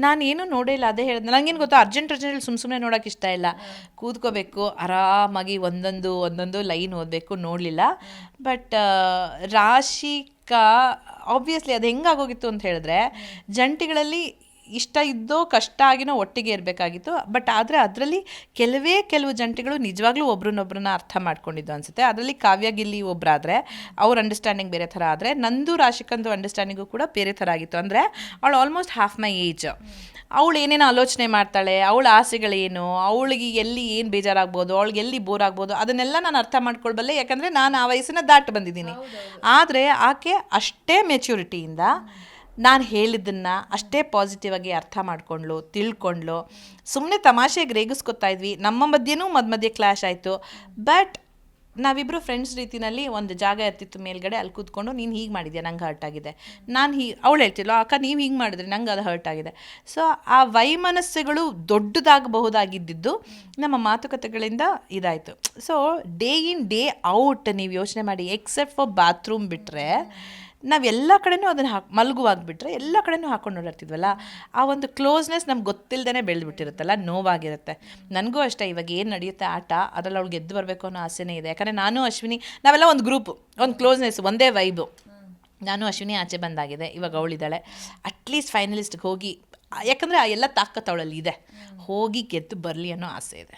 ನಾನೇನು ನೋಡೇ ಇಲ್ಲ, ಅದೇ ಹೇಳಿದ್ನ. ನನಗೇನು ಗೊತ್ತಾ, ಅರ್ಜೆಂಟಲ್ಲಿ ಸುಮ್ಮನೆ ನೋಡೋಕೆ ಇಷ್ಟ ಇಲ್ಲ. ಕೂತ್ಕೋಬೇಕು ಆರಾಮಾಗಿ, ಒಂದೊಂದು ಲೈನ್ ಓದಬೇಕು. ನೋಡಲಿಲ್ಲ. ಬಟ್ ರಾಶಿಕಾ ಆಬ್ವಿಯಸ್ಲಿ ಅದು ಹೆಂಗಾಗೋಗಿತ್ತು ಅಂತ ಹೇಳಿದ್ರೆ, ಜಂಟಿಗಳಲ್ಲಿ ಇಷ್ಟ ಇದ್ದೋ ಕಷ್ಟ ಆಗಿನೋ ಒಟ್ಟಿಗೆ ಇರಬೇಕಾಗಿತ್ತು. ಬಟ್ ಆದರೆ ಅದರಲ್ಲಿ ಕೆಲವು ಜಂಟಿಗಳು ನಿಜವಾಗ್ಲೂ ಒಬ್ರನ್ನೊಬ್ರನ್ನ ಅರ್ಥ ಮಾಡ್ಕೊಂಡಿದ್ದು ಅನಿಸುತ್ತೆ. ಅದರಲ್ಲಿ ಕಾವ್ಯ ಗಿಲ್ಲಿ ಒಬ್ಬರಾದರೆ ಅವ್ರ ಅಂಡರ್ಸ್ಟ್ಯಾಂಡಿಂಗ್ ಬೇರೆ ಥರ ಆದರೆ, ನಂದು ರಾಶಿಕಂದು ಅಂಡರ್ಸ್ಟ್ಯಾಂಡಿಂಗು ಕೂಡ ಬೇರೆ ಥರ ಆಗಿತ್ತು. ಅಂದರೆ ಅವಳು ಆಲ್ಮೋಸ್ಟ್ ಹಾಫ್ ಮೈ ಏಜ್. ಅವಳು ಏನೇನು ಆಲೋಚನೆ ಮಾಡ್ತಾಳೆ, ಅವಳ ಆಸೆಗಳೇನು, ಅವಳಿಗೆ ಎಲ್ಲಿ ಏನು ಬೇಜಾರಾಗ್ಬೋದು, ಅವಳಿಗೆ ಎಲ್ಲಿ ಬೋರ್ ಆಗ್ಬೋದು, ಅದನ್ನೆಲ್ಲ ನಾನು ಅರ್ಥ ಮಾಡ್ಕೊಳ್ಬಲ್ಲೆ. ಯಾಕಂದರೆ ನಾನು ಆ ವಯಸ್ಸನ್ನು ದಾಟಿ ಬಂದಿದ್ದೀನಿ. ಆದರೆ ಆಕೆ ಅಷ್ಟೇ ಮೆಚ್ಯೂರಿಟಿಯಿಂದ ನಾನು ಹೇಳಿದ್ದನ್ನು ಅಷ್ಟೇ ಪಾಸಿಟಿವ್ ಆಗಿ ಅರ್ಥ ಮಾಡ್ಕೊಂಡ್ಲು, ತಿಳ್ಕೊಂಡ್ಲು. ಸುಮ್ಮನೆ ತಮಾಷೆಗೆ ರೇಗಿಸ್ಕೊತಾ ಇದ್ವಿ, ನಮ್ಮ ಮಧ್ಯೆನೂ ಮಧ್ಯೆ ಕ್ಲಾಶ್ ಆಯಿತು. ಬಟ್ ನಾವಿಬ್ಬರು ಫ್ರೆಂಡ್ಸ್ ರೀತಿಯಲ್ಲಿ ಒಂದು ಜಾಗ ಇರ್ತಿತ್ತು ಮೇಲ್ಗಡೆ, ಅಲ್ಲಿ ಕೂತ್ಕೊಂಡು ನೀನು ಹೀಗೆ ಮಾಡಿದ್ಯಾ, ನಂಗೆ ಹರ್ಟ್ ಆಗಿದೆ, ಅವಳು ಹೇಳ್ತಿಲ್ಲ ಅಕ್ಕ ನೀವು ಹಿಂಗೆ ಮಾಡಿದ್ರೆ ನಂಗೆ ಅದು ಹರ್ಟ್ ಆಗಿದೆ. ಸೊ ಆ ವೈಮನಸ್ಸುಗಳು ದೊಡ್ಡದಾಗಬಹುದಾಗಿದ್ದು ನಮ್ಮ ಮಾತುಕತೆಗಳಿಂದ ಇದಾಯಿತು. So day in day out ನೀವು ಯೋಚನೆ ಮಾಡಿ, ಎಕ್ಸೆಪ್ಟ್ ಫಾರ್ ಬಾತ್ರೂಮ್ ಬಿಟ್ಟರೆ ನಾವೆಲ್ಲ ಕಡೆನೂ ಅದನ್ನು ಮಲಗುವಾಗ್ಬಿಟ್ರೆ ಎಲ್ಲ ಕಡೆನೂ ಹಾಕೊಂಡು ಓಡಾಡ್ತಿದ್ವಲ್ಲ, ಆ ಒಂದು ಕ್ಲೋಸ್ನೆಸ್ ನಮ್ಗೆ ಗೊತ್ತಿಲ್ಲದೇ ಬೆಳೆದ್ಬಿಟ್ಟಿರುತ್ತಲ್ಲ, ನೋವಾಗಿರುತ್ತೆ. ನನಗೂ ಅಷ್ಟೇ, ಇವಾಗ ಏನು ನಡೆಯುತ್ತೆ ಆಟ, ಅದರಲ್ಲಿ ಅವ್ಳಿಗೆ ಗೆದ್ದು ಬರಬೇಕು ಅನ್ನೋ ಆಸೆನೇ ಇದೆ. ಯಾಕಂದರೆ ನಾನು ಅಶ್ವಿನಿ ನಾವೆಲ್ಲ ಒಂದು ಗ್ರೂಪು, ಒಂದು ಕ್ಲೋಸ್ನೆಸ್, ಒಂದೇ ವೈಬು. ನಾನು ಅಶ್ವಿನಿ ಆಚೆ ಬಂದಾಗಿದೆ, ಇವಾಗ ಅವಳಿದ್ದಾಳೆ. ಅಟ್ಲೀಸ್ಟ್ ಫೈನಲಿಸ್ಟ್ಗೆ ಹೋಗಿ, ಯಾಕಂದರೆ ಆ ಎಲ್ಲ ತಾಕತ್ತು ಅವಳಲ್ಲಿ ಇದೆ, ಹೋಗಿ ಗೆದ್ದು ಬರಲಿ ಅನ್ನೋ ಆಸೆ ಇದೆ.